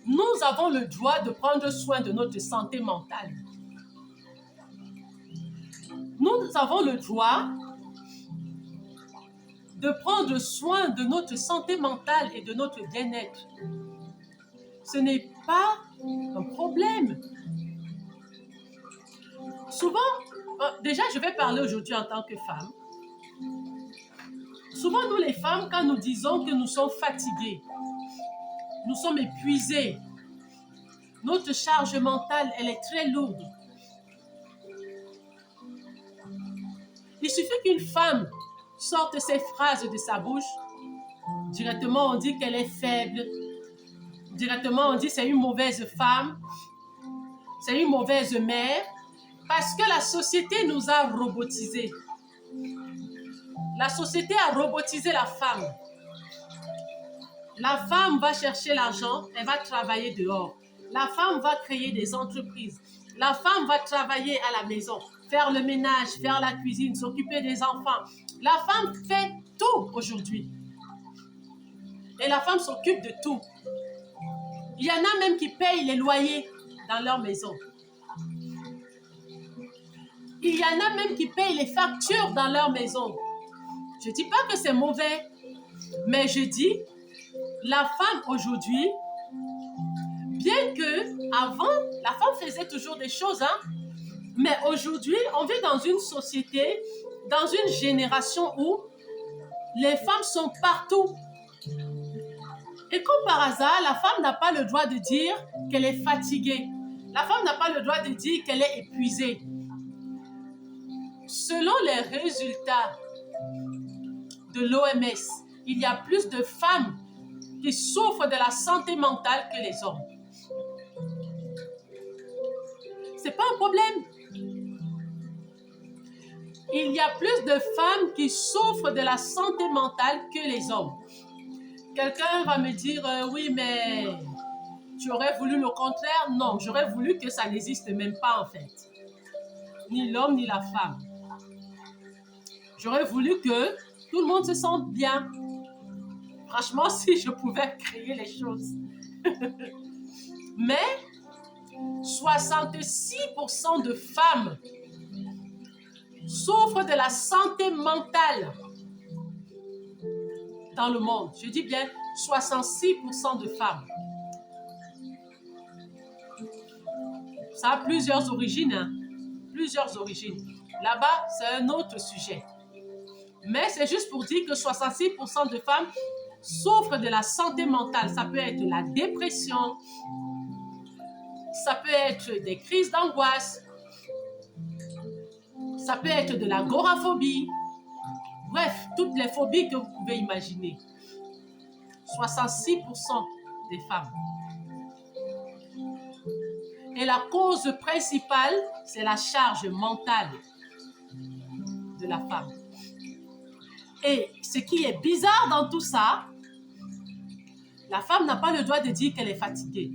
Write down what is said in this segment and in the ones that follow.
Nous avons le droit de prendre soin de notre santé mentale. Nous avons le droit de prendre soin de notre santé mentale et de notre bien-être. Ce n'est pas un problème. Souvent, déjà je vais parler aujourd'hui en tant que femme. Souvent nous les femmes, quand nous disons que nous sommes fatiguées, nous sommes épuisées, notre charge mentale, elle est très lourde. Il suffit qu'une femme sorte ces phrases de sa bouche, directement on dit qu'elle est faible, directement on dit c'est une mauvaise femme, c'est une mauvaise mère, parce que la société nous a robotisés. La société a robotisé la femme. La femme va chercher l'argent, elle va travailler dehors. La femme va créer des entreprises. La femme va travailler à la maison, faire le ménage, faire la cuisine, s'occuper des enfants. La femme fait tout aujourd'hui. Et la femme s'occupe de tout. Il y en a même qui payent les loyers dans leur maison. Il y en a même qui payent les factures dans leur maison. Je ne dis pas que c'est mauvais, mais je dis, la femme aujourd'hui, bien que avant, la femme faisait toujours des choses, mais aujourd'hui, on vit dans une société, dans une génération où les femmes sont partout. Et comme par hasard, la femme n'a pas le droit de dire qu'elle est fatiguée. La femme n'a pas le droit de dire qu'elle est épuisée. Selon les résultats de l'OMS, il y a plus de femmes qui souffrent de la santé mentale que les hommes. C'est pas un problème. Il y a plus de femmes qui souffrent de la santé mentale que les hommes. Quelqu'un va me dire, oui, mais tu aurais voulu le contraire? Non, j'aurais voulu que ça n'existe même pas en fait. Ni l'homme, ni la femme. J'aurais voulu que tout le monde se sente bien. Franchement, si je pouvais créer les choses. Mais 66% de femmes souffrent de la santé mentale dans le monde. Je dis bien 66% de femmes. Ça a plusieurs origines. Plusieurs origines. Là-bas, c'est un autre sujet. Mais c'est juste pour dire que 66% de femmes souffrent de la santé mentale. Ça peut être la dépression, ça peut être des crises d'angoisse, ça peut être de l'agoraphobie. Bref, toutes les phobies que vous pouvez imaginer. 66% des femmes. Et la cause principale, c'est la charge mentale de la femme. Et ce qui est bizarre dans tout ça, la femme n'a pas le droit de dire qu'elle est fatiguée.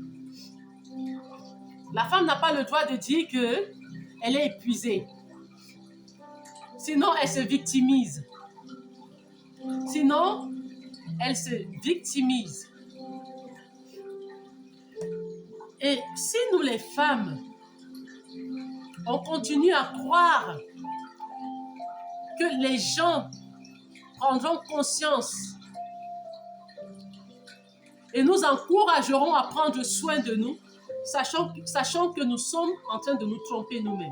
La femme n'a pas le droit de dire qu'elle est épuisée. Sinon, elle se victimise. Sinon, elle se victimise. Et si nous les femmes, on continue à croire que les gens prendront conscience et nous encouragerons à prendre soin de nous, sachant que nous sommes en train de nous tromper nous-mêmes.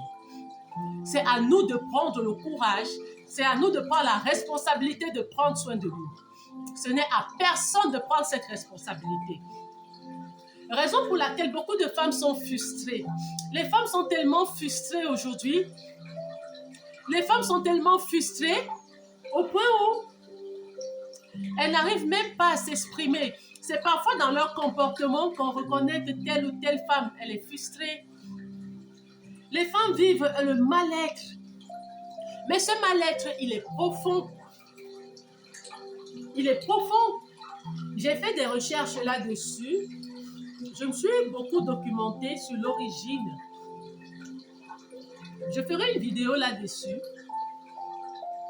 C'est à nous de prendre le courage, c'est à nous de prendre la responsabilité de prendre soin de nous. Ce n'est à personne de prendre cette responsabilité. Raison pour laquelle beaucoup de femmes sont frustrées. Les femmes sont tellement frustrées aujourd'hui. Les femmes sont tellement frustrées au point où elles n'arrivent même pas à s'exprimer. C'est parfois dans leur comportement qu'on reconnaît que telle ou telle femme, elle est frustrée. Les femmes vivent le mal-être. Mais ce mal-être, il est profond. Il est profond. J'ai fait des recherches là-dessus. Je me suis beaucoup documentée sur l'origine. Je ferai une vidéo là-dessus.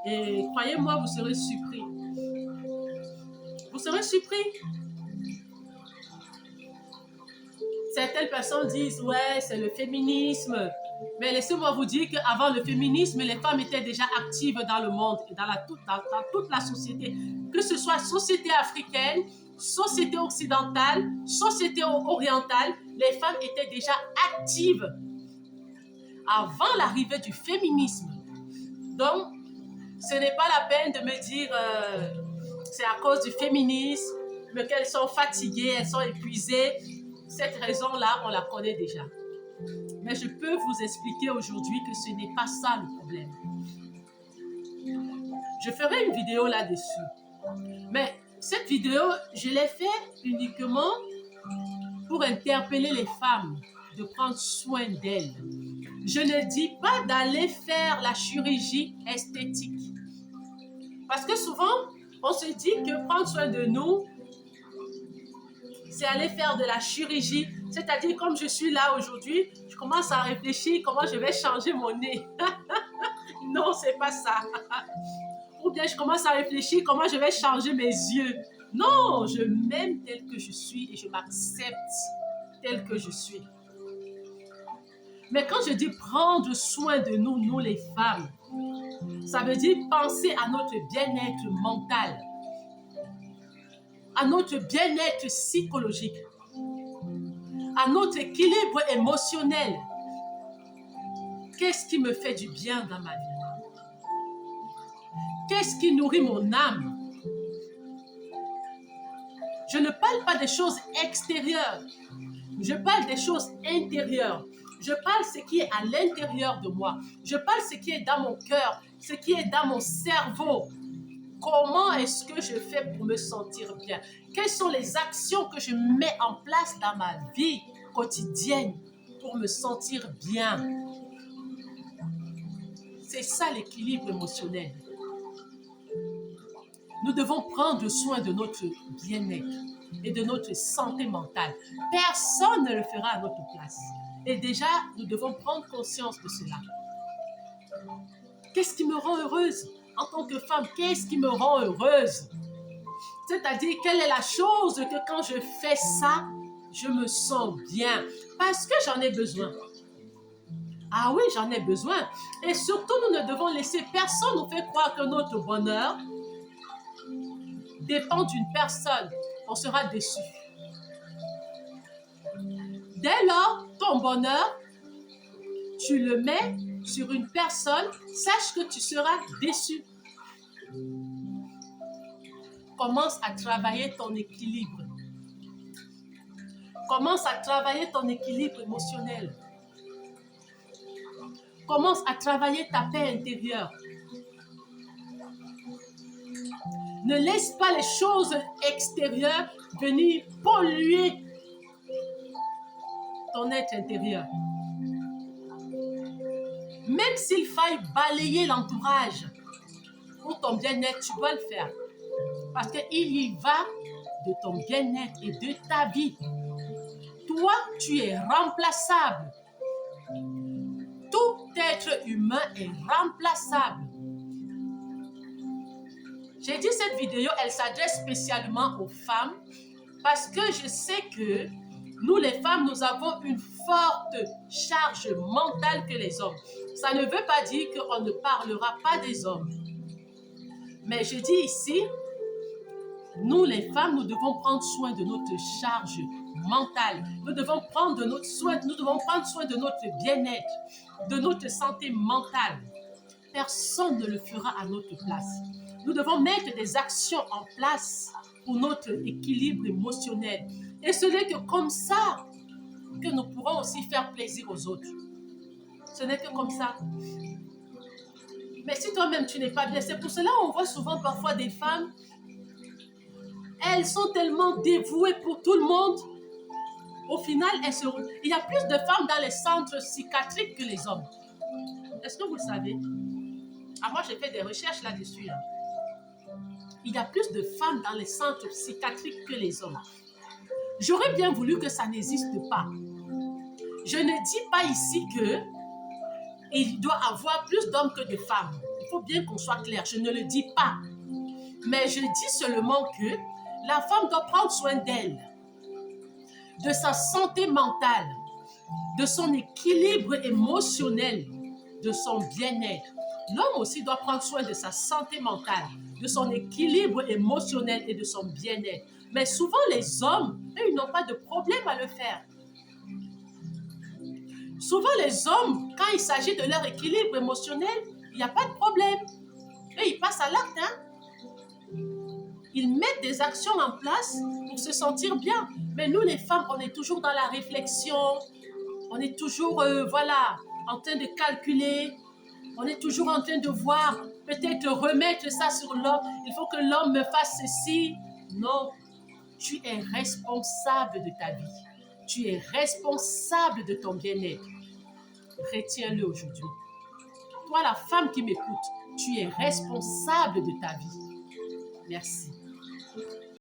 Et croyez-moi, vous serez surpris. Vous serez surpris. Certaines personnes disent, ouais, c'est le féminisme. Mais laissez-moi vous dire qu'avant le féminisme, les femmes étaient déjà actives dans le monde et dans toute la société. Que ce soit société africaine, société occidentale, société orientale, les femmes étaient déjà actives avant l'arrivée du féminisme. Donc, ce n'est pas la peine de me dire c'est à cause du féminisme qu'elles sont fatiguées, elles sont épuisées. Cette raison-là, on la connaît déjà. Mais je peux vous expliquer aujourd'hui que ce n'est pas ça le problème. Je ferai une vidéo là-dessus. Mais cette vidéo, je l'ai faite uniquement pour interpeller les femmes, de prendre soin d'elles. Je ne dis pas d'aller faire la chirurgie esthétique. Parce que souvent, on se dit que prendre soin de nous, c'est aller faire de la chirurgie. C'est-à-dire, comme je suis là aujourd'hui, je commence à réfléchir comment je vais changer mon nez. Non, c'est pas ça. Ou bien je commence à réfléchir comment je vais changer mes yeux. Non, je m'aime tel que je suis et je m'accepte tel que je suis. Mais quand je dis prendre soin de nous, nous les femmes, ça veut dire penser à notre bien-être mental, à notre bien-être psychologique, à notre équilibre émotionnel. Qu'est-ce qui me fait du bien dans ma vie? Qu'est-ce qui nourrit mon âme? Je ne parle pas des choses extérieures, je parle des choses intérieures. Je parle ce qui est à l'intérieur de moi. Je parle ce qui est dans mon cœur, ce qui est dans mon cerveau. Comment est-ce que je fais pour me sentir bien? Quelles sont les actions que je mets en place dans ma vie quotidienne pour me sentir bien? C'est ça l'équilibre émotionnel. Nous devons prendre soin de notre bien-être et de notre santé mentale. Personne ne le fera à notre place. Et déjà, nous devons prendre conscience de cela. Qu'est-ce qui me rend heureuse? En tant que femme, qu'est-ce qui me rend heureuse? C'est-à-dire, quelle est la chose que quand je fais ça, je me sens bien? Parce que j'en ai besoin. Ah oui, j'en ai besoin. Et surtout, nous ne devons laisser personne nous faire croire que notre bonheur dépend d'une personne. On sera déçu. Dès lors, ton bonheur, tu le mets sur une personne, sache que tu seras déçu. Commence à travailler ton équilibre. Commence à travailler ton équilibre émotionnel. Commence à travailler ta paix intérieure. Ne laisse pas les choses extérieures venir polluer ton être intérieur. Même s'il faille balayer l'entourage pour ton bien-être, tu dois le faire. Parce qu'il y va de ton bien-être et de ta vie. Toi, tu es remplaçable. Tout être humain est remplaçable. J'ai dit cette vidéo, elle s'adresse spécialement aux femmes parce que je sais que nous, les femmes, nous avons une forte charge mentale que les hommes. Ça ne veut pas dire qu'on ne parlera pas des hommes. Mais je dis ici, nous, les femmes, nous devons prendre soin de notre charge mentale. Nous devons prendre soin de notre bien-être, de notre santé mentale. Personne ne le fera à notre place. Nous devons mettre des actions en place pour notre équilibre émotionnel. Et ce n'est que comme ça que nous pourrons aussi faire plaisir aux autres. Ce n'est que comme ça. Mais si toi-même tu n'es pas bien, c'est pour cela qu'on voit souvent parfois des femmes, elles sont tellement dévouées pour tout le monde. Au final, il y a plus de femmes dans les centres psychiatriques que les hommes. Est-ce que vous le savez? Ah, moi, j'ai fait des recherches là-dessus. Là. Il y a plus de femmes dans les centres psychiatriques que les hommes. J'aurais bien voulu que ça n'existe pas. Je ne dis pas ici qu'il doit y avoir plus d'hommes que de femmes. Il faut bien qu'on soit clair. Je ne le dis pas. Mais je dis seulement que la femme doit prendre soin d'elle. de sa santé mentale, de son équilibre émotionnel, de son bien-être. L'homme aussi doit prendre soin de sa santé mentale, de son équilibre émotionnel et de son bien-être. Mais souvent, les hommes, eux, ils n'ont pas de problème à le faire. Souvent, les hommes, quand il s'agit de leur équilibre émotionnel, il n'y a pas de problème. Eux, ils passent à l'acte, hein? Ils mettent des actions en place pour se sentir bien. Mais nous, les femmes, on est toujours dans la réflexion. On est toujours, voilà, en train de calculer. On est toujours en train de voir, peut-être remettre ça sur l'homme. Il faut que l'homme me fasse ceci. Non, tu es responsable de ta vie. Tu es responsable de ton bien-être. Retiens-le aujourd'hui. Toi, la femme qui m'écoute, tu es responsable de ta vie. Merci.